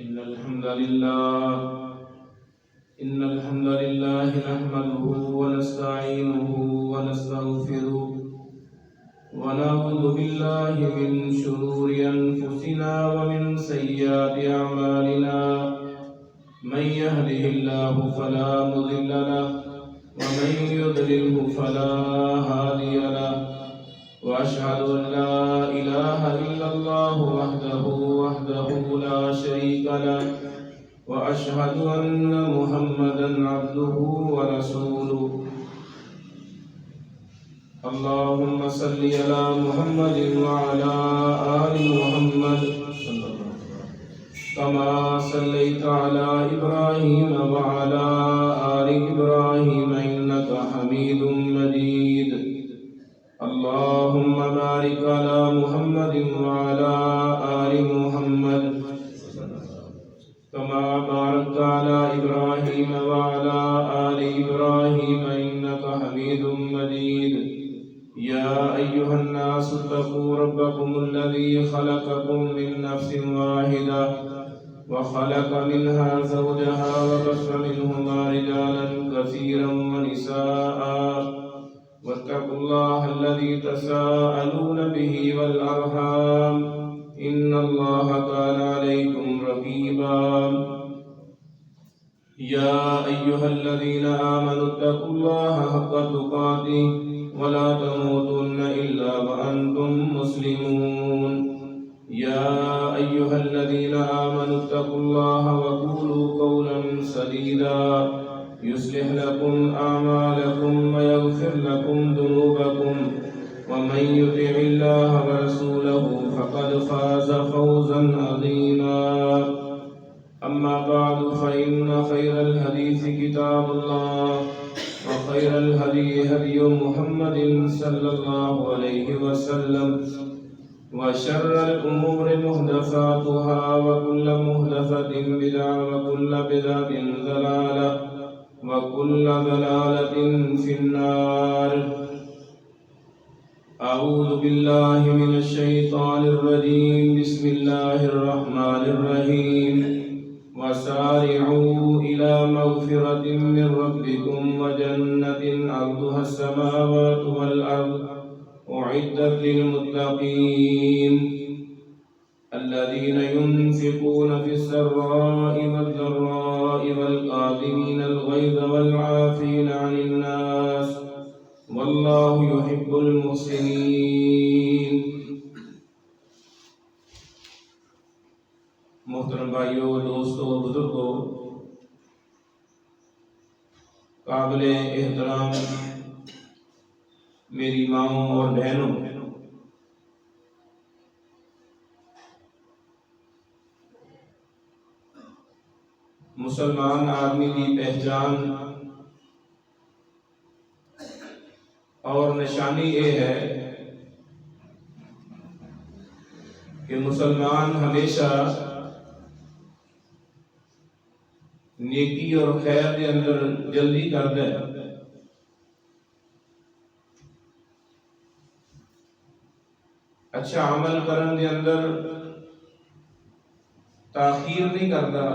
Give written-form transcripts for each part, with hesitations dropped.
إن الحمد لله نحمده ونستعينه ونستغفره ونعوذ بالله من شرور أنفسنا ومن سيئات أعمالنا من يهده الله فلا مضل له ومن يضلله فلا هادي له وأشهد أن لا إله إلا الله وحده لا شريك له وأشهد أن محمدا عبده ورسوله اللهم صل على محمد وعلى آل محمد كما صليت على إبراهيم وعلى آل إبراهيم إنك حميد مجيد اللهم بارك على محمد وعلى آل محمد كما باركت على إبراهيم وعلى آل إبراهيم إنك حميد مجيد يا أيها الناس اتقوا ربكم الذي خلقكم من نفس واحدة وخلق منها زوجها وبث منهما رجالا كثيرا ونساء واتقوا الله الذي تساءلون به والأرحام إن الله كان عليكم رقيبا يا أيها الذين آمنوا اتقوا الله حق تقاته ولا تموتن إلا وأنتم مسلمون يا أيها الذين آمنوا اتقوا الله وقولوا قولا سديدا يصلح لكم أعمالكم ويغفر لكم ذنوبكم ومن يطع الله ورسوله فقد فاز فوزا عظيما أما بعد فإن خير الحديث كتاب الله وخير الهدي هدي محمد صلى الله عليه وسلم وشر الأمور محدثاتها وكل محدثة بدعة وكل بدعة ضلالة وكل ضلالة في النار أعوذ بالله من الشيطان الرجيم بسم الله الرحمن الرحيم وسارعوا إلى مغفرة من ربكم وجنة عرضها السماوات والأرض أعدت للمتقين الذين ينفقون في السراء والضراء والكاظمين الغيظ والعافين عن الناس والله يحب المحسنين. محترم بھائیو، دوستو، بزرگو، قابل احترام میری ماؤں اور بہنوں، مسلمان آدمی کی پہچان اور نشانی یہ ہے کہ مسلمان ہمیشہ نیکی اور خیر کے اندر جلدی کرتا ہے، اچھا عمل کرن دے اندر تاخیر نہیں کرتا،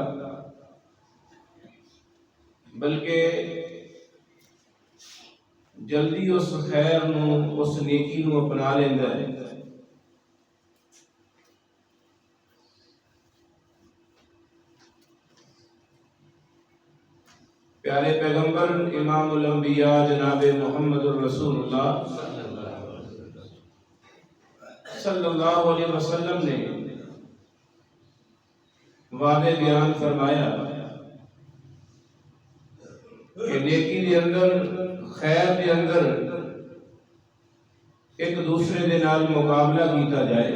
بلکہ جلدی اس خیر نو، اس نیکی نو اپنا لینا ہے۔ پیارے پیغمبر امام الانبیاء جناب محمد الرسول اللہ صلی اللہ علیہ وسلم نے واضح بیان فرمایا کہ نیکی دے اندر، خیر دے اندر ایک دوسرے دے نال مقابلہ کیتا جائے،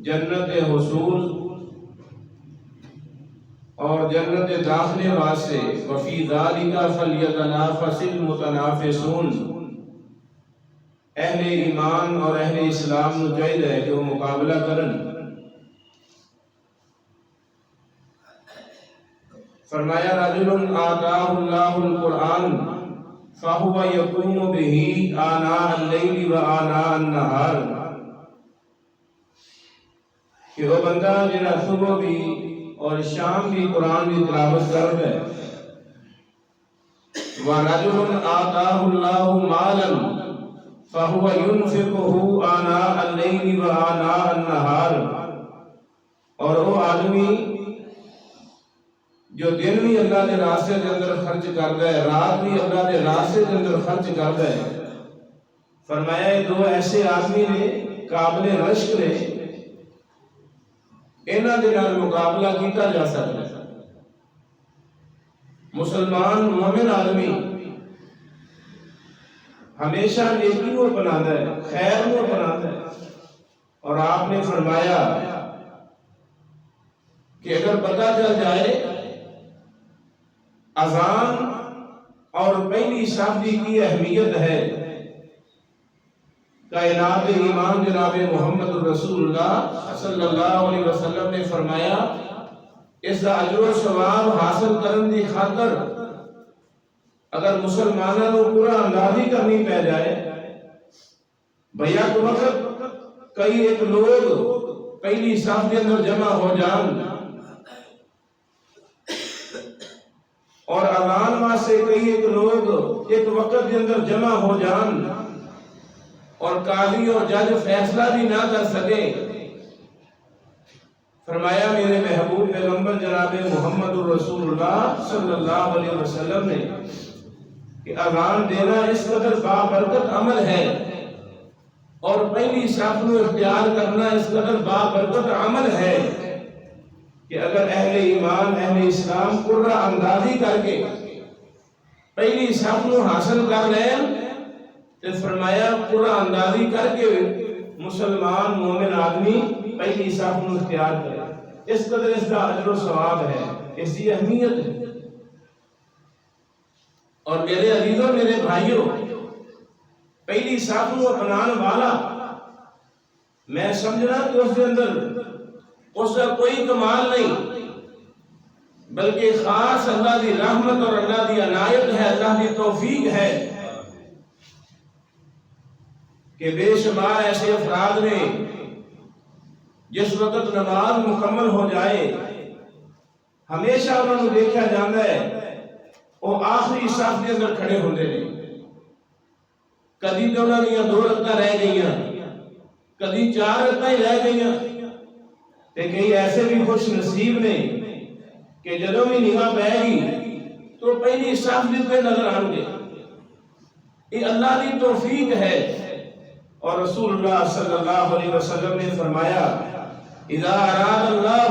جنت حصول اور جنت داخلے واسطے وفی ذالک فلیتنافس المتنافسون، اہل ایمان اور اہل اسلام نو چاہیے کہ وہ مقابلہ کرن۔ فرمایا رجل آتاہ اللہ القرآن فہو یقوم بہ آناء اللیل و آناء النہار، کہ وہ بندہ جنہا صبح بھی اور شام بھی قرآن کی تلاوت کر ہے وَرَجُلٌ آتَاهُ اللَّهُ مَالًا فَهُوَ يُنْفِقُهُ آنَاءَ اللَّيْلِ وَآنَاءَ النَّهَارِ، اور وہ آدمی جو دن بھی اللہ کے راستے کے اندر خرچ کرتا ہے، رات بھی اللہ کے راستے کے اندر خرچ کرتا ہے۔ فرمایا یہ دو ایسے آدمی نے قابل رشک نے، انہاں دے نال مقابلہ کیتا جا سکتا ہے۔ مسلمان مومن آدمی ہمیشہ نیکی کو اپناتا ہے، خیر کو اپناتا ہے، اور آپ نے فرمایا کہ اگر پتہ چل جائے اذان اور پہلی شادی کی اہمیت ہے، کائنات امام جناب محمد رسول اللہ صلی اللہ علیہ وسلم نے فرمایا اس کا اجر و ثواب حاصل کرنے کی خاطر اگر مسلمانوں کو پورا اندازی کرنی پہ جائے، بھیا کو وقت کئی ایک لوگ پہلی صف کے اندر جمع ہو جان اور اذان واسطے کئی ایک لوگ ایک وقت کے اندر جمع ہو جان اور قاضی اور جج فیصلہ بھی نہ کر سکے، فرمایا میرے محبوب پیغمبر جناب محمد رسول اللہ صلی اللہ علیہ وسلم نے کہ اذان دینا اس قدر بابرکت عمل ہے اور پہلی صف کو اختیار کرنا اس قدر بابرکت عمل ہے کہ اگر اہل ایمان اہل اسلام قرہ اندازی کر کے پہلی صف کو حاصل کر لیں تو فرمایا قرہ اندازی کر کے مسلمان مومن آدمی پہلی صف کو اختیار کرے، اس قدر اس کا اجر و ثواب ہے، اس کی اہمیت ہے۔ اور میرے عزیزوں میرے بھائیوں، پہلی صف کو اپنانے والا میں سمجھنا کہ اس کے اندر اس کا کوئی کمال نہیں بلکہ خاص اللہ کی رحمت اور اللہ کی عنایت ہے، اللہ کی توفیق ہے کہ بے شمار ایسے افراد نے جس وقت نماز مکمل ہو جائے ہمیشہ انہوں نے دیکھا جاتا ہے وہ آخری صف کے اندر کھڑے ہوتے ہیں، کدی تو انہوں نے 2 رکعتاں رہ گئیاں، کدی 4 رکعتاں رہ گئیاں، تے کئی ایسے بھی خوش نصیب نے کہ جدوں بھی نگاہ پہ گی تو پہلی صف پہ نظر آن گے۔ یہ اللہ کی توفیق ہے، اور رسول اللہ صلی اللہ علیہ وسلم نے فرمایا اذا اراد اللہ،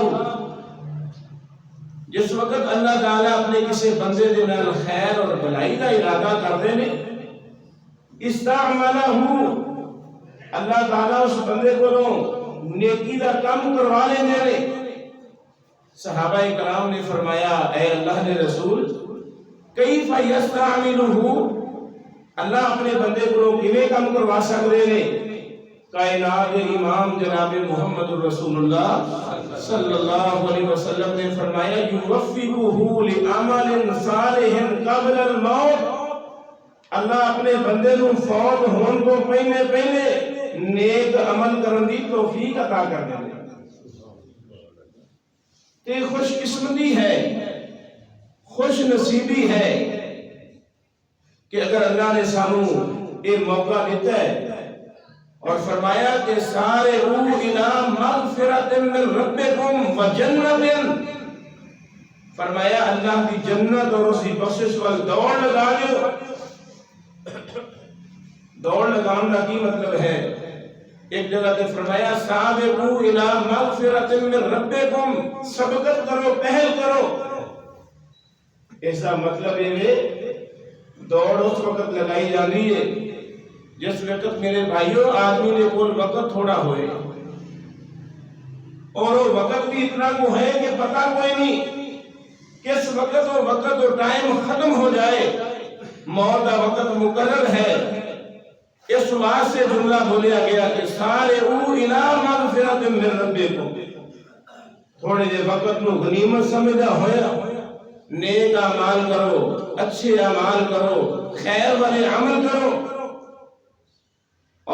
جس وقت اللہ تعالیٰ اپنے کسی بندے دے نال خیر اور بھلائی کا ارادہ کرتے ہیں استعملہ، اللہ تعالیٰ اس بندے کو نیکی کا کام کروا لیندے نے۔ صحابہ کرام نے فرمایا اے اللہ کے رسول کیف یستعملہ، اللہ اپنے بندے کو کیویں کام کروا سکتے ہیں؟ کائنات امام جناب محمد رسول اللہ صلی اللہ علیہ وسلم نے فرمایا یوفقہ لعمل صالح قبل الموت، اللہ اپنے بندے کو فوت ہون کو پہلے نیک عمل کرنے کی توفیق عطا کر دے۔ یہ خوش قسمتی ہے، خوش نصیبی ہے کہ اگر اللہ نے سانو یہ موقع دیتا ہے اور فرمایا کہ سارعوا الی مغفرۃ من ربکم وجنۃ، فرمایا اللہ کی جنت اور اس کی بخشش وال دوڑ لگا جو۔ دوڑ لگانا کی مطلب ہے؟ ایک جگہ تے فرمایا سابقوا الی مغفرۃ من ربکم، سبقت کرو، پہل کرو۔ ایسا مطلب ہے دوڑ اس وقت لگائی جاتی ہے جس وقت میرے بھائیوں آدمی نے کول وقت تھوڑا ہوئے، اور وہ وقت بھی اتنا کو ہے کہ پتہ کوئی نہیں کس وقت وہ وقت اور ٹائم ختم ہو جائے، موت کا وقت مقرر ہے۔ اس واسطے جملہ بولیا گیا کہ سارعوا الی مغفرۃ من ربکم، تھوڑے جے وقت نو غنیمت سمجھا ہویا، نیک اعمال کرو، اچھے اعمال کرو، خیر والے عمل کرو،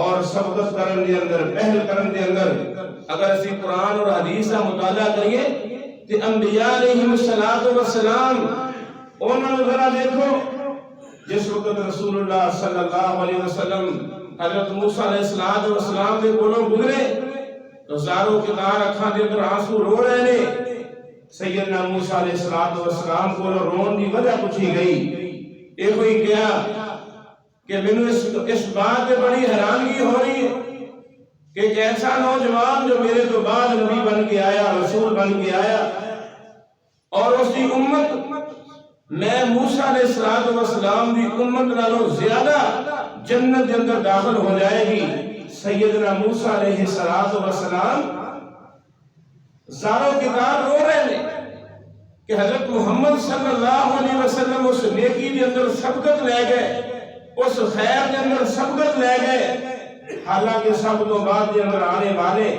اور سبقت کرن دے اندر پہل کرن دے اندر اگر اسی قرآن اور حدیث کا مطالعہ کریے تو انبیاء علیہ السلام انہوں نے ذرا دیکھو جس وقت رسول اللہ صلی اللہ علیہ وسلم حضرت موسیٰ علیہ السلام کے کولوں گزرے تو زاروں کے تار اکھاں دے اندر آنسو رو رہے نے. سیدنا موسیٰ علیہ السلام کو رون دی وجہ پوچھی گئی. یہ کوئی کیا کہ مینوں اس بات پہ بڑی حیرانگی ہو رہی ہے کہ ایک ایسا نوجوان جو میرے تو بعد نبی بن کے آیا، رسول بن کے آیا، اور اس کی امت میں موسیٰ علیہ السلام کی امت نالوں زیادہ جنت کے اندر داخل ہو جائے گی. سیدنا موسیٰ علیہ السلام زاروں کی دار رو رہے ہیں کہ حضرت محمد صلی اللہ علیہ وسلم اس نیکی کے اندر سبقت لے گئے، اس خیر کے اندر سبقت لے گئے، حالانکہ سب تو بعد کے اندر آنے والے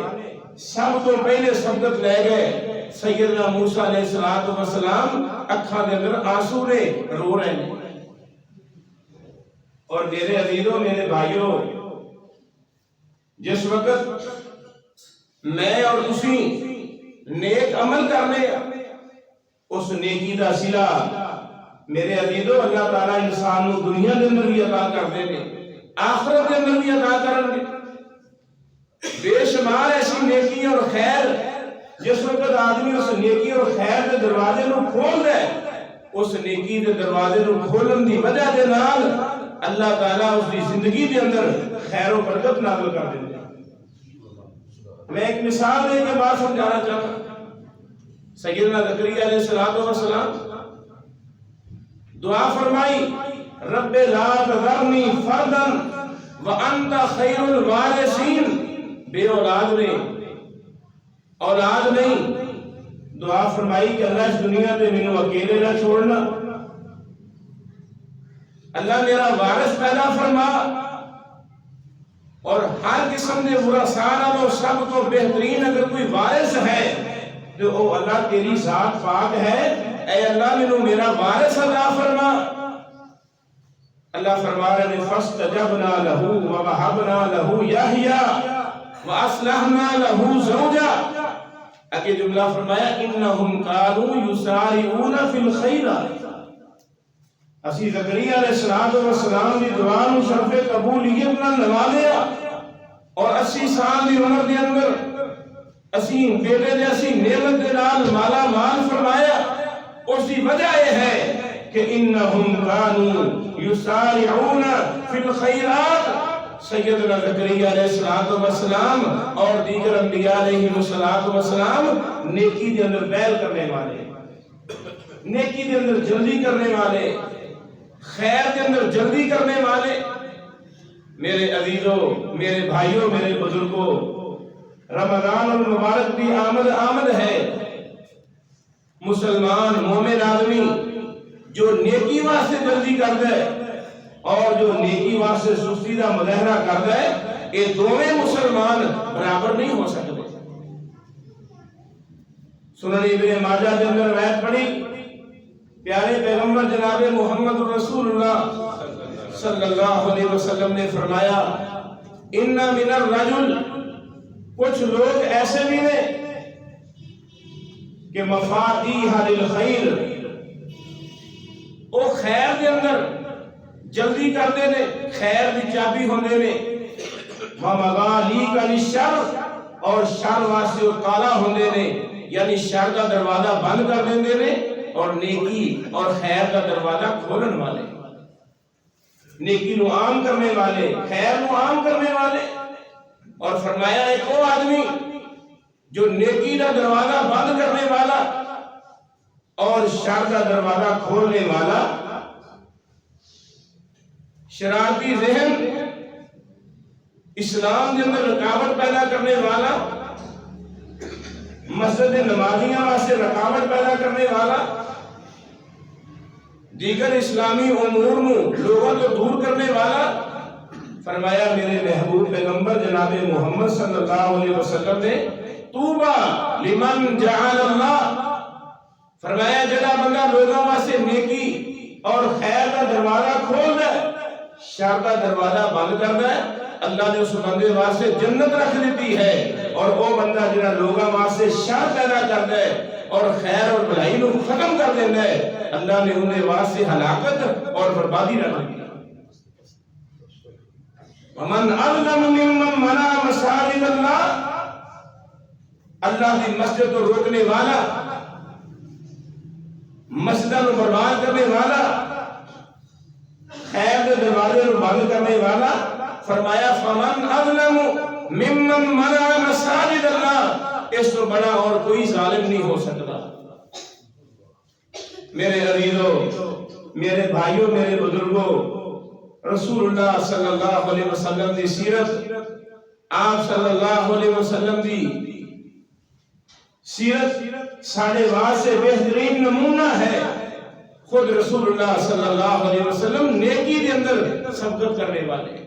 سب تو پہلے سبقت لے گئے. سیدنا موسیٰ علیہ السلام اکھاں دے اندر آنسو نے رو رہے ہیں. اور میرے عزیزوں، میرے بھائیوں، جس وقت میں اور تسی نیک عمل کرنے اس نیکی دا صلہ میرے عزیزوں اللہ تعالیٰ انسان کو دنیا کے اندر بھی عطا کر دے گے، آخرت کے اندر بھی عطا کرن گے. بے شمار ایسی نیکی اور خیر جس وقت آدمی اس نیکی اور خیر کے دروازے کو کھول دے، اس نیکی کے دروازے کو کھولن دی وجہ دے نال اللہ تعالیٰ اس کی زندگی کے اندر خیر و برکت نازل کر دے. میں ایک مثال دے کے بات سمجھانا چاہتا ہوں. سیدنا زکریا علیہ السلام دعا فرمائی، رب لا تذرنی فردا وانت خیر الوارثین. بے اولاد نہیں، دعا فرمائی کہ اللہ اس دنیا پہ مینوں اکیلے نہ چھوڑنا، اللہ میرا وارث پیدا فرما، اور ہر قسم کے ورثاء نالوں سب تو بہترین اگر کوئی وارث ہے تو وہ اللہ تیری ذات پاک ہے. اے اللہ مینوں میرا وارث عطا فرما. اللہ فرما رہے ہیں فاستجبنا له ووهبنا له يحيى واصلحنا له زوجا. اگے جملہ فرمایا انہم كانوا يسارعون في الخيرات. اسی زکریا علیہ السلام کی دعا نو شرف قبولیت نال نوازیا، اور 80 سال کی عمر کے اندر اسی بیٹے نے اسی نعمت کے نال مالا مال فرمایا. اس کی وجہ یہ ہے کہ انہم كانوا يسارعون في الخيرات. سیدنا زکریا علیہ السلام اور دیگر انبیاء علیہ السلام نیکی کے اندر پہل کرنے والے، نیکی کے اندر جلدی کرنے والے، خیر کے اندر جلدی کرنے والے. میرے عزیزوں، میرے بھائیوں، میرے بزرگوں، رمضان المبارک بھی آمد ہے. مسلمان مومن آدمی جو نیکی واسطے جلدی کر دے اور جو نیکی واسطے سستی کا مظاہرہ کر دے، یہ دونوں مسلمان برابر نہیں ہو سکتے. سنن ابن ماجہ کے اندر روایت پڑھی، پیارے پیغمبر جناب محمد رسول اللہ صلی اللہ علیہ وسلم نے فرمایا ان من الرجل، کچھ لوگ ایسے بھی ہیں کہ مفاتیح للخیر، وہ خیر کے اندر جلدی کرتے نے، خیر کی چابی ہوندے نے، ومغالیق للشر، اور شر واسطے وہ تالا ہوندے نے، یعنی شر کا دروازہ بند کر دیندے نے اور نیکی اور خیر کا دروازہ کھولن والے، نیکی نو عام کرنے والے، خیر نو عام کرنے والے. اور فرمایا ایک وہ آدمی جو نیکی کا دروازہ بند کرنے والا اور شر کا دروازہ کھولنے والا، شرارتی ذہن، اسلام کے اندر رکاوٹ پیدا کرنے والا، مسجد نمازیاں واسطے رکاوٹ پیدا کرنے والا، دیگر اسلامی امور میں لوگوں کو دور کرنے والا. فرمایا میرے محبوب پیغمبر جناب محمد صلی اللہ علیہ وسلم نے طوبا لمن جعل اللہ، فرمایا جڑا بندہ لوگوں واسطے نیکی اور خیر کا دروازہ کھول دے، شر کا دروازہ بند کر دے، اللہ نے اس بندے واسطے جنت رکھ دیتی ہے، اور وہ بندہ جنہاں لوگاں واسطے شر پیدا کرتا ہے اور خیر اور بھلائی کو ختم کر دیتا ہے، اللہ نے انہیں واسطے ہلاکت اور بربادی رکھ دی۔ ومن اظلم ممن منع مساجد اللہ، اللہ کی مسجد کو روکنے والا، مسجد کو برباد کرنے والا، خیر کے دروازے کو بند کرنے والا، فرمایا فمن اظلم ممن منع مساجد اللہ، اس سے بڑا اور کوئی ظالم نہیں ہو سکتا۔ میرے عزیزو، میرے بھائیوں، میرے بزرگوں، رسول اللہ صلی اللہ علیہ وسلم دی سیرت، آپ صلی اللہ علیہ وسلم دی سیرت ساڑھے واسطے بہترین نمونہ ہے۔ خود رسول اللہ صلی اللہ علیہ وسلم نیکی کے اندر سبقت کرنے والے۔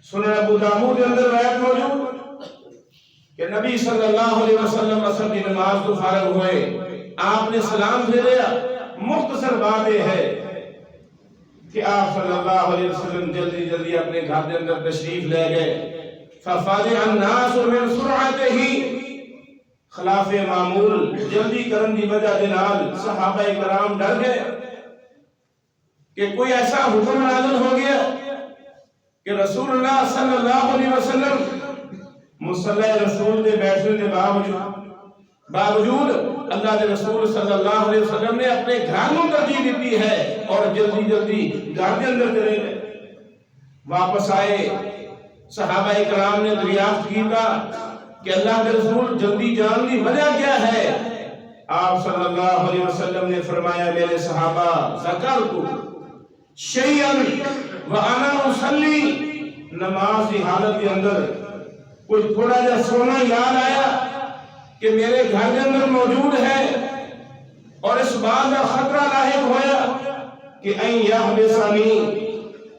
سنن ابو داؤد کے اندر روایت موجود کہ نبی صلی اللہ علیہ وسلم عصر کی نماز کو فارغ ہوئے، آپ نے سلام بھیجا۔ مختصر بات یہ ہے کہ آپ صلی اللہ علیہ وسلم جلدی جلدی اپنے گھر کے اندر تشریف لے گئے۔ ففزع الناس من سرعته، خلاف معمول جلدی کرن دی وجہ دے نال صحابہ کرام ڈر گئے کہ کوئی ایسا حکم نازل ہو گیا کہ رسول اللہ صلی اللہ علیہ وسلم مصلی رسول دے بیٹھنے کے باوجود اللہ کے رسول صلی اللہ علیہ وسلم نے اپنے گھر کو ترجیح دیتی ہے اور جلدی جلدی گھر کے اندر چلے گئے۔ واپس آئے، صحابہ کرام نے دریافت کیا کہ اللہ کے رسول جلدی جان کی وجہ کیا ہے؟ آپ صلی اللہ علیہ وسلم نے فرمایا میرے صحابہ ذکرت شیئا وانا اصلی، نماز کی حالت کے اندر کچھ تھوڑا جا سونا یاد آیا کہ میرے گھر کے اندر موجود ہے، اور اس بات کا خطرہ لاحق ہویا کہ این یحبسنی،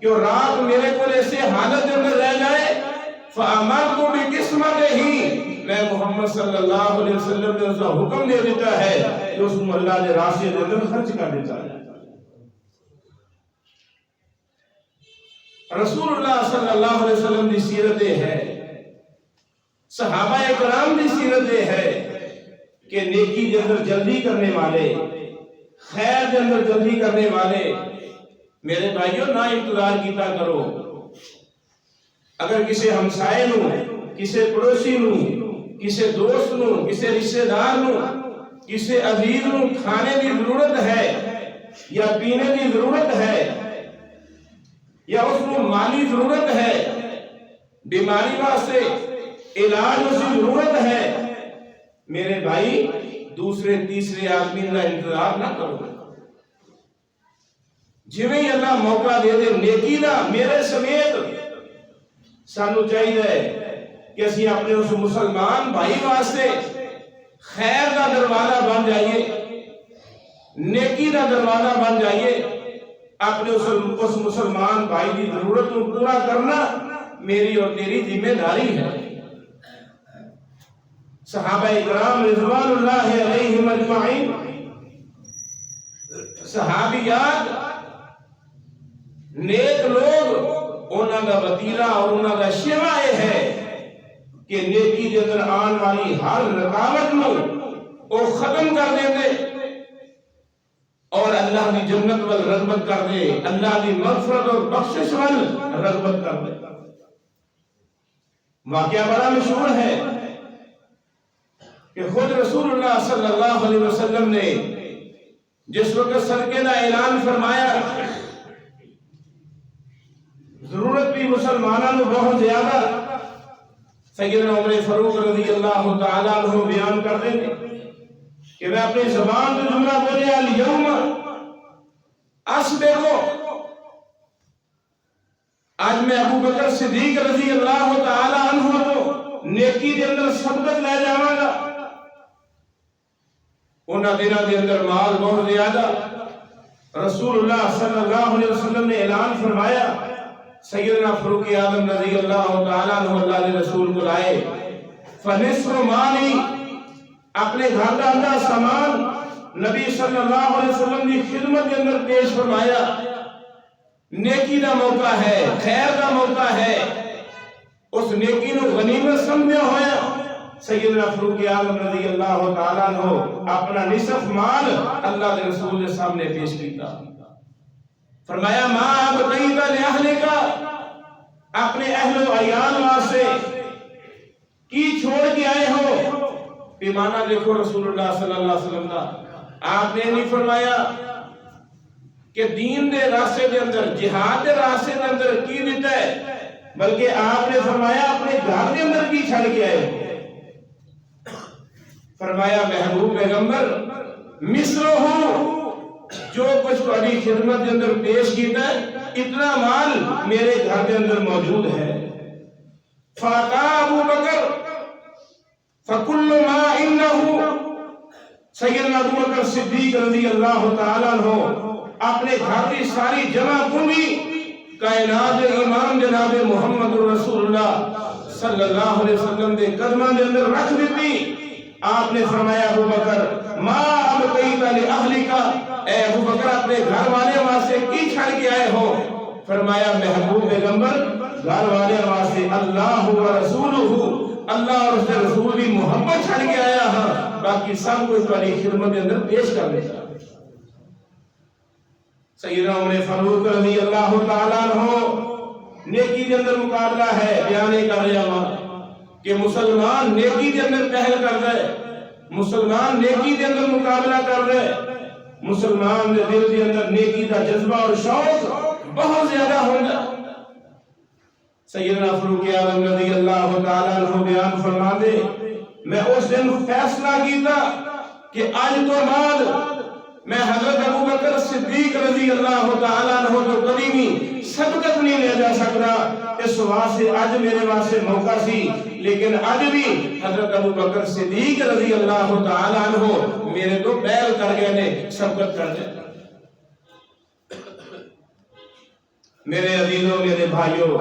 کہ رات میرے کو ایسے حالت کے اندر رہ جائے، فَأَمَرْتُ بِقِسْمَتِهِ، میں محمد صلی اللہ علیہ وسلم نے اسے حکم دے دیتا ہے کہ اس کو اللہ نے راستے کے اندر خرچ کر دیتا ہے۔ رسول اللہ صلی اللہ علیہ وسلم کی سیرت ہے، صحابہ کرام کی سیرت ہے کہ نیکی کے اندر جلدی کرنے والے، خیر کے اندر جلدی کرنے والے۔ میرے بھائیوں، نہ انتظار کیتا کرو۔ اگر کسی ہمسائے نو، کسی پڑوسی نو، کسی دوست نو، کسی رشتہ دار نو، کسی عزیز نو کھانے کی ضرورت ہے یا پینے کی ضرورت ہے یا اس کو مالی ضرورت ہے، بیماری واسطے علاج اس کی ضرورت ہے، میرے بھائی دوسرے تیسرے آدمی کا انتظار نہ کرو۔ جویں ہی اللہ موقع دے دے نیکی دا، میرے سمیت سانو چاہیے کہ اسی اپنے اس مسلمان بھائی واسطے خیر دا دروازہ بن جائیے، نیکی دا دروازہ بن جائیے۔ اپنے اس مسلمان بھائی کی ضرورت کو پورا کرنا میری اور تیری ذمہ داری ہے۔ صحابہ کرام رضوان اللہ علیہم اجمعین، صحابیات، نیک لوگ، انہاں کا وتیرہ اور انہاں کا شیوا یہ ہے کہ نیکی کے اندر آن والی ہر رکاوٹ کو وہ ختم کر دیں اور اللہ کی جنت وال رغبت کر دے، اللہ کی مغفرت اور بخشش وال رغبت کر دے۔ واقعہ بڑا مشہور ہے کہ خود رسول اللہ صلی اللہ علیہ وسلم نے جس وقت صدقے کا اعلان فرمایا، ضرورت بھی مسلمانوں کو بہت زیادہ، سیدنا عمر فاروق رضی اللہ تعالیٰ عنہ بیان کر دیں کہ میں اپنی زبان کو جملہ بولے الیوم اصبرو، آج میں ابو بکر صدیق رضی اللہ تعالیٰ عنہ کو نیکی کے اندر سبقت لے جاواں گا۔ انہاں دنوں کے اندر مال بہت زیادہ، رسول اللہ صلی اللہ علیہ وسلم نے اعلان فرمایا، سیدنا فاروق اعظم رضی اللہ تعالیٰ عنہ اللہ کے رسول کو لائے، فنصف مالی، اپنے گھر کا آدھا سامان نبی صلی اللہ علیہ وسلم کی خدمت کے اندر پیش فرمایا۔ نیکی دا موقع ہے، خیر دا موقع ہے، اس نیکی نو غنیمت سمجھا ہویا سیدنا فاروق اعظم رضی اللہ تعالیٰ عنہ اپنا نصف مال اللہ کے رسول کے سامنے پیش کیتا، فرمایا ماں ابقیت لأہلک، اپنے اہل و عیال واسطے کی چھوڑ کے آئے ہو؟ پیمانہ دیکھو رسول اللہ صلی اللہ علیہ وسلم کا، آپ نے نہیں فرمایا کہ دین دے راستے دے اندر، جہاد دے راستے دے اندر کی دیتا ہے، بلکہ آپ نے فرمایا اپنے گھر دے اندر کی چھڑ کے آئے ہو؟ فرمایا محبوب پیغمبر مصرو ہوں، جو کچھ تمہاری خدمت کے اندر پیش کیتا ہے اتنا مال میرے گھر کے اندر موجود ہے۔ فاقا ابو بکر فکل ما انہو، سیدنا ابو بکر صدیق رضی اللہ تعالیٰ عنہ اپنے گھر کی ساری جمع پونجی کائنات امام جناب محمد رسول اللہ صلی اللہ علیہ وسلم دے قدموں کے اندر رکھ دیتی۔ آپ نے فرمایا ابو بکر ما ابقیت لأہلک، اے ابو بکر اپنے گھر والے واسطے کی چھڑ کے آئے ہو؟ فرمایا محبوب پیغمبر گھر والے واسطے اللہ و رسولہ، اللہ اور اس کے رسول بھی محبت چھڑ کے آیا ہاں، باقی سب کچھ تمہاری خدمت کے اندر پیش کر دیتا۔ سیدنا عمر فاروق رضی اللہ تعالیٰ عنہ نیکی کے اندر مقابلہ ہے، بیانے کر رہا ہوں کہ مسلمان نیکی کے اندر پہل کر رہے، مسلمان نیکی کے اندر مقابلہ کر رہے، مسلمان دے دل کے اندر نیکی کا جذبہ اور شوق بہت زیادہ ہوگا۔ سیدنا فاروق اعظم رضی اللہ تعالیٰ عنہ بیان فرما دے، میں اس دن فیصلہ کیتا کہ آج تو بعد میں حضرت ابو بکر صدیق رضی اللہ تعالیٰ عنہ کو کبھی بھی سبقت نہیں لے جا سکتا، اس واسطے آج میرے واسطے موقع سی، لیکن آج بھی حضرت ابو بکر صدیق رضی اللہ تعالیٰ عنہ میرے تو بیل کر گئے نے، سبقت کر جائے۔ میرے عزیزوں، میرے بھائیوں،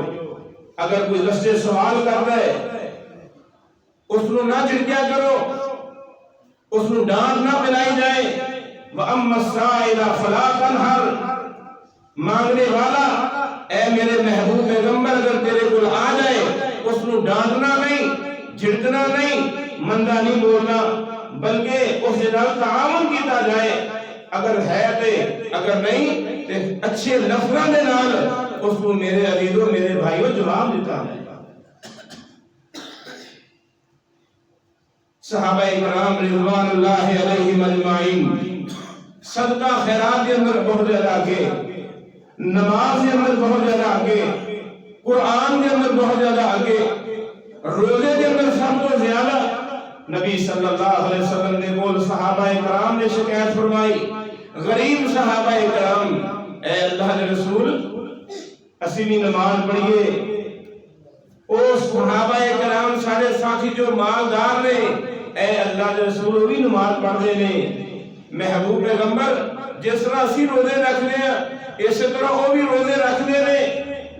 اگر کوئی رستے سوال کر رہے اس کو نہ جھڑکیا کرو، اس کو ڈانٹ نہ پلائی جائے۔ وَأَمَّا السَّائِلَ فَلَا تَنْهَرْ، مانگنے والا اے میرے محبوب پیغمبر اگر تیرے کول آ جائے اس کو ڈانٹنا نہیں، جھڑکنا نہیں، مندہ نہیں بولنا، بلکہ اس سے تعاون کیتا جائے، اگر ہے تے اگر نہیں تے اچھے لفظاں دے نال اس کو میرے عزیزوں میرے بھائیوں جواب دیتا ہے۔ صحابہ کرام رضوان اللہ علیہم اجمعین صدقہ خیرات کے اندر بہت زیادہ آگے، نماز کے اندر بہت زیادہ آگے، قرآن کے اندر بہت زیادہ آگے، روزے کے اندر سب تو زیادہ۔ نبی صلی اللہ علیہ وسلم نے بول صحابہ کرام نے شکایت فرمائی، غریب صحابہ کرام، اے اللہ کے رسول اسی بھی نماز پڑھیے، او صحابہ کرام سارے ساتھی جو مالدار نے، اے اللہ کے رسول بھی نماز پڑھتے نے۔ محبوب پیغمبر جس طرح اسی روزے رکھنے ہیں اسی طرح وہ بھی روزے رکھنے نے،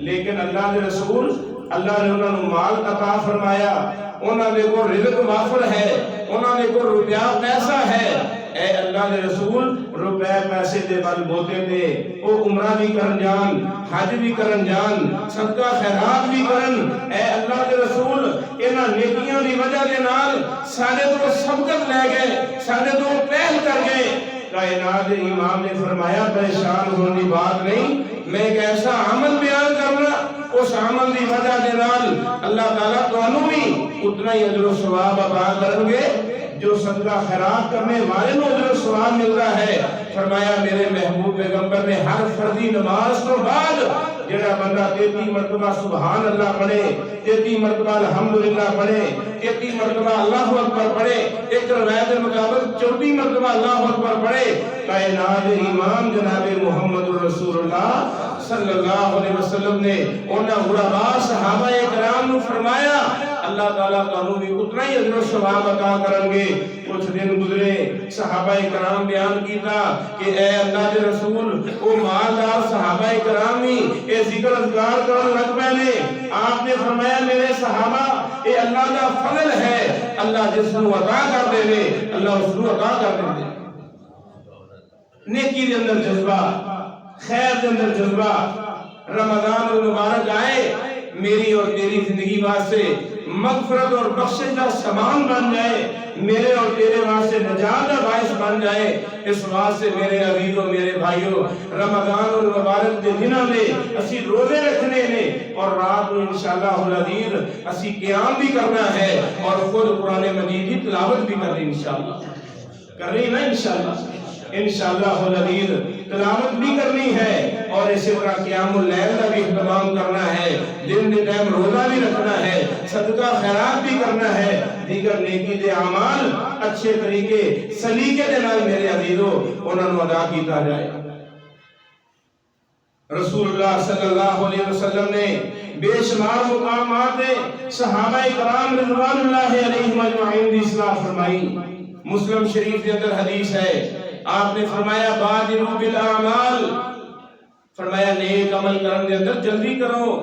لیکن اللہ کے رسول اللہ نے انہوں نے مال عطا فرمایا، انہوں نے کو رزق وافر ہے، انہوں نے کو روپیہ پیسہ ہے۔ اے اللہ کے رسول روپے پیسے دے بل بوتے دے او عمرہ بھی کرن جان، حج بھی کرن جان، صدقہ خیرات بھی کرن۔ اے اللہ کے رسول انہاں نیکیاں دی وجہ دے نال سارے تو سبقت لے گئے، سارے تو پہل کر گئے۔ کائنات امام نے فرمایا پریشان ہونے کی بات نہیں، میں ایک ایسا عمل بیان کرنا اس عمل دی وجہ دے نال اللہ تعالیٰ تانوں بھی اتنا ہی اجر و ثواب عطا کریں گے جو صدقہ خیرات کرنے والے کو اجر و ثواب ملتا ہے۔ فرمایا میرے محبوب پیغمبر نے ہر فرضی نماز تو بعد جڑا بندہ 33 مرتبہ سبحان اللہ پڑھے، 33 مرتبہ الحمدللہ پڑھے، 33 مرتبہ اللہ اکبر پڑھے، ایک روایت مطابق 34 مرتبہ اللہ اکبر پڑھے، کائنات امام جناب محمد رسول اللہ صلی اللہ علیہ وسلم نے انہاں غرباء صحابہ کرام نے فرمایا اللہ تعالیٰ تانوں بھی اتنا ہی اجر و ثواب عطا کریں گے۔ کچھ دن گزرے، صحابہ کرام بیان کیتا کہ اے اللہ کے رسول او مالدار صحابہ کرام ہی اے ذکر اذکار کرن لگ پے نے۔ آپ نے فرمایا میرے صحابہ اے اللہ کا فضل ہے، اللہ جس کو عطا کر دے نے اللہ اس کو عطا کر دے۔ نیکی دے اندر جذبہ، خیر دے اندر جذبہ، رمضان المبارک آئے میری اور تیری زندگی واسطے مغفرت اور بخشش کا سامان بن جائے، میرے اور تیرے واسطے نجات کا باعث بن جائے۔ اس واسطے میرے عزیزوں، میرے بھائیوں، رمضان المبارک کے دنوں میں اسی روزے رکھنے نے اور رات کو انشاءاللہ العزیز اسی قیام بھی کرنا ہے اور خود قرآن مجید کی تلاوت بھی کرنی انشاءاللہ کرنی نا انشاءاللہ العزیز تلاوت بھی کرنی ہے اور اسی طرح قیام اللیل کا بھی اہتمام کرنا ہے، دن کے ٹائم روزہ بھی رکھنا ہے، صدقہ خیرات بھی کرنا ہے، دیگر نیکی دے اعمال اچھے طریقے سلیقے دے نال میرے عزیزوں انہوں نے ادا کیتا جائے۔ رسول اللہ صلی اللہ علیہ وسلم نے بے شمار مقامات صحابہ کرام رضوان اللہ علیہم اجمعین کی اصلاح فرمائی۔ مسلم شریف کے اندر حدیث ہے، آپ نے فرمایا بادروا بالاعمال، فرمایا نیک عمل کرنے کے اندر جلدی کرو،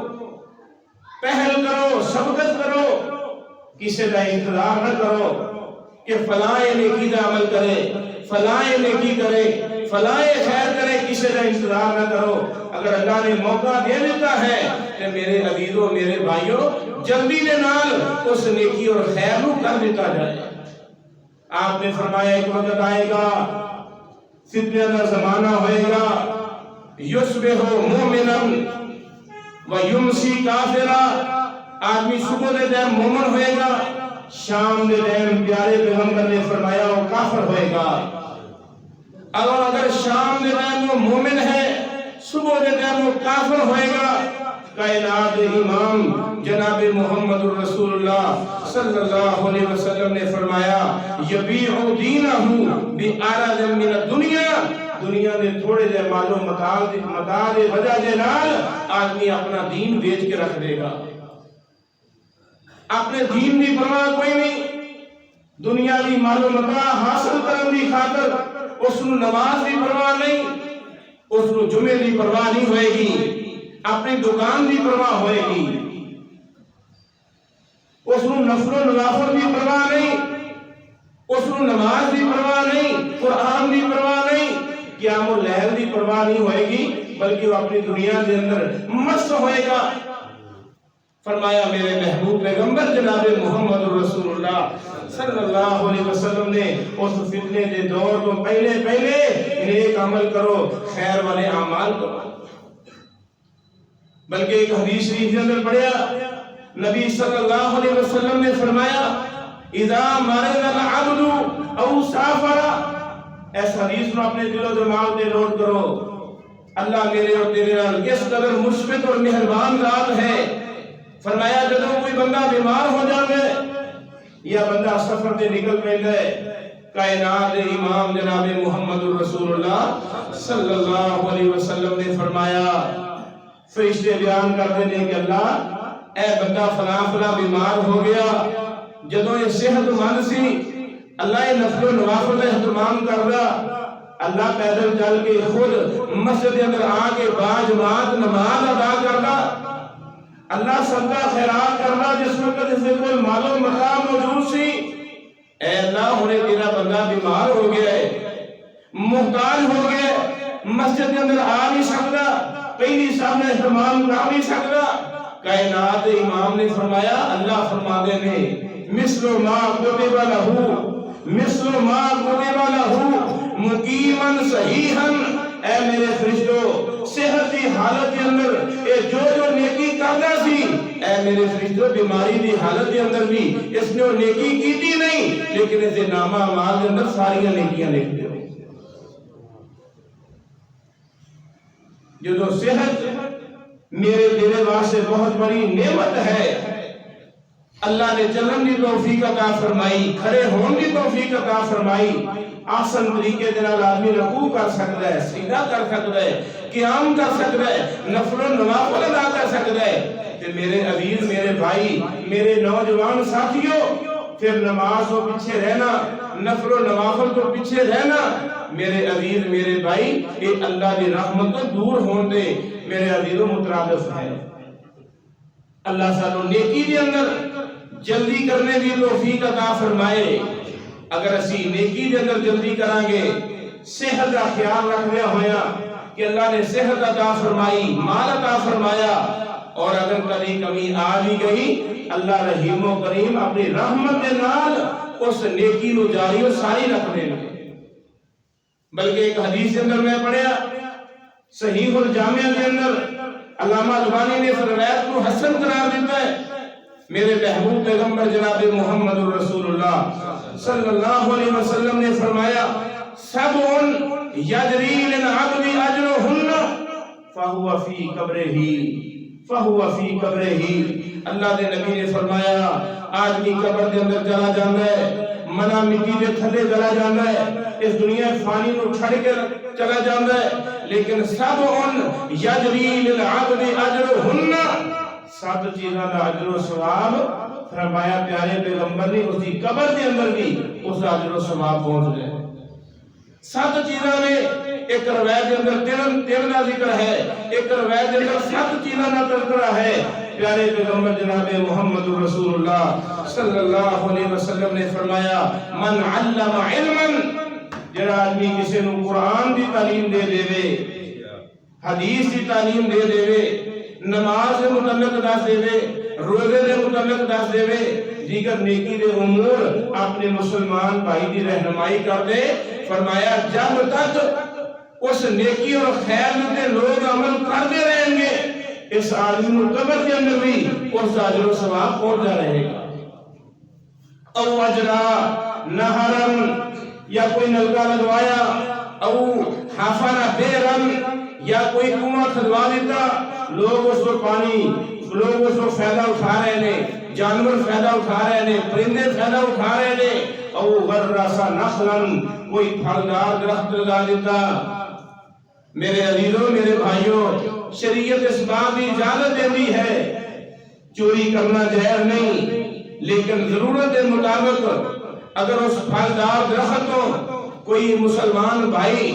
پہل کرو، سبقت کرو، کسی کا انتظار نہ کرو کہ فلاں نیکی کا عمل کرے، فلاں نیکی کرے، فلاں خیر کرے، کسی کا انتظار نہ کرو۔ اگر اللہ نے موقع دے دیتا ہے کہ میرے عزیزوں، میرے بھائیوں، جلدی دے نال اس نیکی اور خیر کو کر دیتا جائے۔ آپ نے فرمایا ایک وقت آئے گا، فتنہ کا زمانہ ہوئے گا، یصبح مومنا ویمسی کافرا، آدمی صبح دے ٹائم مومن ہوئے گا، شام دے ٹائم پیارے پیغمبر نے فرمایا وہ کافر ہوئے گا۔ اگر شام دے ٹائم وہ مومن ہے، صبح دے ٹائم وہ کافر ہوئے گا۔ کائنات امام جناب محمد رسول اللہ صلی اللہ علیہ وسلم نے فرمایا یبیع دینہ بعرض من الدنیا، دنیا میں تھوڑے جے مال و متاع دے وجہ دے نال آدمی اپنا دین بیچ کے رکھ دے گا۔ اپنے دین دی پرواہ کوئی نہیں، دنیاوی مال و متاع حاصل کرنے کی خاطر اس نو نماز دی پرواہ نہیں، اس نو جمعے دی پرواہ نہیں ہوئے گی، اپنی دکان دی پرواہ ہوئے گی، اس نو نفل و نوافل دی پرواہ نہیں، اس نو نماز دی پرواہ نہیں، قرآن دی پرواہ نہیں، قیام اللیل دی پرواہ نہیں ہوئے گی، بلکہ وہ اپنی دنیا کے اندر مست ہوئے گا۔ فرمایا میرے محبوب پیغمبر جناب محمد رسول اللہ صلی اللہ علیہ وسلم نے اس فتنے کے دور کو پہلے نیک عمل کرو، خیر والے اعمال کرو۔ بلکہ ایک حدیث شریف کے اندر پڑھیا، نبی صلی اللہ علیہ وسلم نے فرمایا اذا مرض العبد او سافر، اس حدیث کو اپنے دل و دماغ میں نوٹ کرو۔ اللہ میرے اور تیرے نال کس قدر مشفق اور مہربان ذات ہے۔ فرمایا جب کوئی بندہ بیمار ہو جاوے یا بندہ سفر تے نکل پیندا ہے، کائنات امام جناب محمد رسول اللہ صلی اللہ علیہ وسلم نے فرمایا، فرشتے بیان کرتے ہیں کہ اللہ اے بندہ فلاں فلاں بیمار ہو گیا، جدوں یہ صحت مند سی اللہ یہ نفل و نوافل کا اہتمام کر رہا، اللہ پیدل چل کے خود مسجد کے اندر آ کے باجماعت نماز ادا کر رہا، اللہ صدقہ خیرات کر رہا، جس وقت اس کوئی مال و متاع موجود سی، اے اللہ ہونے تیرا بندہ بیمار ہو گیا ہے، محتاج ہو گیا، مسجد کے اندر آ نہیں سکتا، پہلی سامنے اہتمام کر نہیں سکتا۔ کائنات امام نے فرمایا، اللہ فرماتے ہیں مثل ما کتب لہ مقیما صحیحا، اے میرے فرشتوں صحت کی حالت کے اندر اے جو نیکی کرنا سی، اے میرے فرشتوں بیماری کی حالت کے اندر بھی اس نے وہ نیکی کیتی نہیں، لیکن اسے نامہ اعمال کے اندر ساری نیکیاں لکھ دے۔ جو صحت میرے تیرے واسطے بہت بڑی نعمت ہے، اللہ نے چلن کی توفیق عطا فرمائی، کھڑے ہون کی توفیق عطا فرمائی، آسن طریقے دے نال آدمی رکوع کر سکتا ہے، سجدہ کر سکتا ہے، قیام کر سکتا ہے، نفل و نوافل ادا کر سکتا ہے۔ کہ میرے عزیز، میرے بھائی، میرے نوجوان ساتھیوں، پھر نماز کو پیچھے رہنا، نفل و نوافل کو پیچھے رہنا، میرے عزیز میرے بھائی، یہ اللہ کی رحمت کو دور ہون دے میرے عزیزوں مترادف ہے۔ اللہ سانو نیکی دے اندر جلدی کرنے کی توفیق عطا فرمائے۔ اگر اسی نیکی دے اندر جلدی کرانگے، صحت کا خیال رکھدے ہویا، کہ اللہ نے صحت عطا فرمائی، مال عطا فرمایا، اور اگر کبھی کمی آ بھی گئی اللہ رحیم و کریم اپنی رحمت کے نال اس نیکی نو جاری و ساری رکھ دیں گے۔ بلکہ ایک حدیث کے اندر میں پڑھیا صحیح الجامع کے اندر علامہ البانی نے اس روایت کو حسن قرار دیتا ہے۔ میرے محبوب پیغمبر جناب محمد رسول اللہ صلی اللہ علیہ وسلم نے فرمایا سبع یجری للعبد اجرہن فہو فی قبرہ۔ اللہ دے نبی نے فرمایا آدمی قبر دے اندر چلا جاتا ہے، منا مٹی دے تھلے چلا جاتا ہے، اس دنیا فانی کو چھڑ کے چلا جاتا ہے، لیکن سبع یجری للعبد اجرہن، 7 چیزاں دا اجر و ثواب فرمایا پیارے پیغمبر نے اس کی قبر دے اندر بھی اس دا اجر و ثواب پہنچ گئے۔ 7 چیزاں نے ایک روایت کے اندر تین کا ذکر ہے، ایک روایت کے اندر 7 چیزاں کا تذکرہ ہے۔ پیارے پیغمبر جناب محمد رسول اللہ صلی اللہ علیہ وسلم نے فرمایا من علم علما، جڑا آدمی کسی نو قرآن دی تعلیم دے دے، حدیث دی تعلیم دے دے، نماز کے متعلق دس دے، روزے کے متعلق دس دے، دیگر نیکی دے امور اپنے مسلمان بھائی دی رہنمائی کر دے، فرمایا جب تک اس نیکی اور خیر میں لوگ عمل کرتے رہیں گے اس آدمی کو قبر کے اندر بھی اس اجر و ثواب پہنچا رہے گا۔ او اجرا نہرن، یا کوئی نلکا لگوایا، او حفر بیرن، یا کوئی کنواں کھدوا دیتا، لوگ اس کو پانی، لوگ اس کو فائدہ اٹھا رہے ہیں، جانور فائدہ اٹھا رہے ہیں، پرندے فائدہ اٹھا رہے ہیں، او غرسا نخلن، کوئی پھلدار درخت لگا دیتا۔ میرے عزیزوں، میرے بھائیوں، شریعت اس بات کی اجازت دیتی ہے چوری کرنا جائز نہیں، لیکن ضرورت کے مطابق اگر اس پھلدار درخت کو کوئی مسلمان بھائی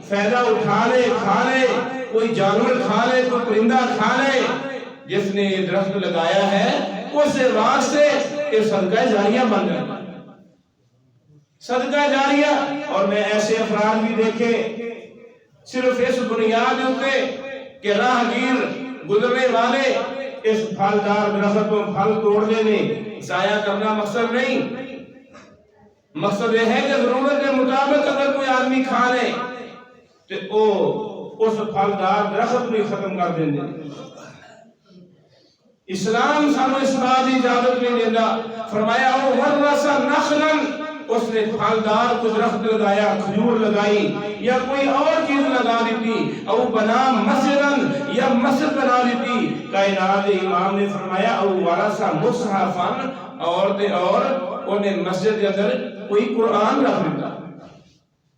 فائدہ اٹھا لے، کھا لے، کوئی جانور کھا لے، کوئی پرندہ کھا لے، جس نے یہ درخت لگایا ہے اس واسطے یہ صدقہ جاریہ بن جائے، صدقہ جاریہ۔ اور میں ایسے افراد بھی دیکھے صرف اس بنیاد ہوتے کہ راہگیر گزرنے والے اس پھلدار درخت کو پھل توڑ دینے ضائع کرنا مقصد نہیں، مقصد یہ ہے کہ ضرورت کے مطابق اگر کوئی آدمی کھا لے تو وہ اس پھلدار درخت بھی ختم کر دیں گے۔ اسلام سانو اس بات کی اجازت نہیں دیتا، فرمایا او ورثا نخلن، اس نے پھلدار کو درخت لگایا، کھجور لگائی یا کوئی اور چیز لگا دیتی، او بنا مسجدن، یا مسجد بنا دیتی۔ کائنات امام نے فرمایا او ورثا مصحفن، اور انہیں مسجد کے اندر کوئی قرآن رکھ دیتا،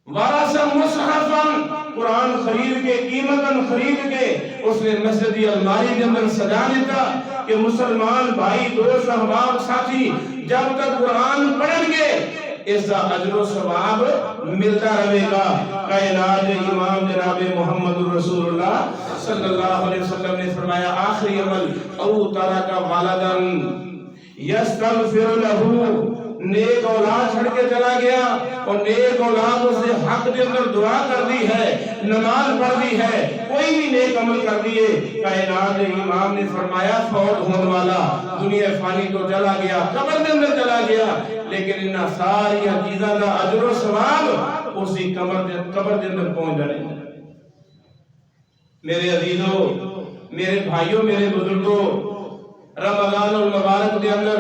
ورثا مصحفن، قرآن خرید کے، قیمتاً خرید کے اس نے مسجد کی الماری کے اندر سجا دیتا کہ مسلمان بھائی، دوست، احباب، ساتھی جب تک قرآن پڑھیں گے اس کا اجر و ثواب ملتا رہے گا۔ کائنات امام جناب محمد رسول اللہ صلی اللہ علیہ وسلم نے فرمایا آخری عمل او ترک ولدن یستغفر لہ، نیک اولاد چھڑ کے چلا گیا اور نیک اولاد اس نے حق کے اندر دعا کر دی ہے، نماز پڑھ دی ہے، کوئی بھی نیک عمل کر دیے۔ کائنات امام نے فرمایا فوت ہونے والا دنیا فانی تو چلا گیا، قبر کے اندر چلا گیا، لیکن ان ساری چیزاں کا اجر و ثواب اسی قبر کے اندر پہنچ جائے۔ میرے عزیزوں، میرے بھائیوں، میرے بزرگوں، رمضان المبارک کے اندر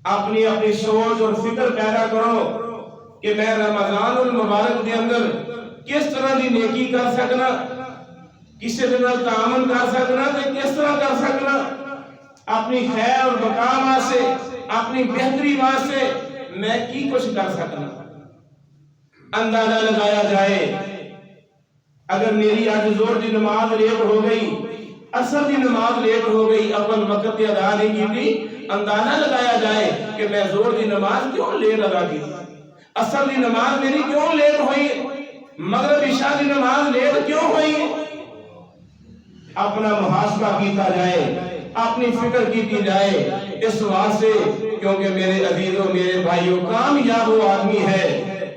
اپنی سوچ اور فکر پیدا کرو کہ میں رمضان المبارک کے اندر کس طرح دی نیکی کر سکنا، کسی دن تعامل کر سکنا، تو کس طرح کر سکنا، اپنی خیر اور بقا واسطے، اپنی بہتری واسطے میں کی کچھ کر سکنا۔ اندازہ لگایا جائے اگر میری آج زور دی نماز لیٹ ہو گئی، اثر دی نماز لیٹ ہو گئی، اول وقت کی ادا نہیں کی تھی، اندازہ لگایا جائے کہ میں زور دی نماز کیوں لیٹ ادا کی، اثر دی نماز میری کیوں لیٹ ہوئی، مغرب عشاء دی نماز لیٹ کیوں ہوئی۔ اپنا محاسبہ کیتا جائے، اپنی فکر کی جائے اس واسطے، کیونکہ میرے عزیزوں، میرے بھائیوں، کامیاب وہ آدمی ہے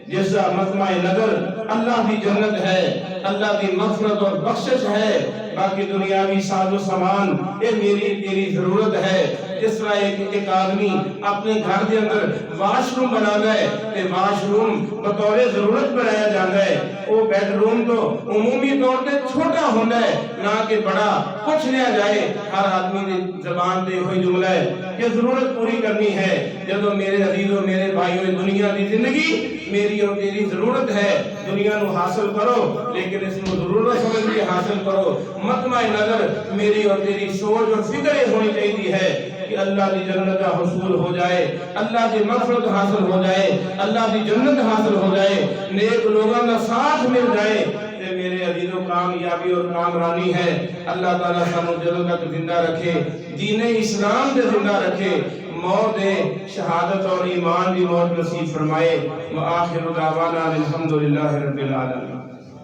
جس کا مطمع نظر اللہ کی جنت ہے، اللہ کی مغفرت اور بخشش ہے، باقی دنیاوی ساز و سامان یہ میری تیری ضرورت ہے۔ جس طرح ایک آدمی اپنے گھر کے اندر واش روم بنا ہے تے واش روم بطور ضرورت بنایا جاتا ہے، وہ بیڈ روم تو عمومی طور پہ چھوٹا ہوتا ہے نہ کہ بڑا کچھ لیا جائے۔ ہر آدمی کی زبان پہ کوئی جملہ ہے کہ ضرورت پوری کرنی ہے۔ جب میرے عزیزوں میرے بھائیوں دنیا کی زندگی میری اور تیری ضرورت ہے، دنیا نو حاصل کرو لیکن اس کو ضرورت سمجھ کے حاصل کرو۔ مطمع نظر میری اور تیری سوچ اور فکر یہ ہونی چاہیے ہے کہ اللہ کی جنت کا حصول ہو جائے، اللہ کی مغفرت حاصل ہو جائے، اللہ کی جنت حاصل ہو جائے، نیک لوگوں کا ساتھ مل جائے۔ میرے عزیزوں کامیابی اور کامرانی ہے۔ اللہ تعالیٰ سانو جدوں تک زندہ رکھے، دین اسلام سے زندہ رکھے، موت شہادت اور ایمان کی موت نصیب فرمائے۔ وآخر دعوانا الحمدللہ رب العالمین۔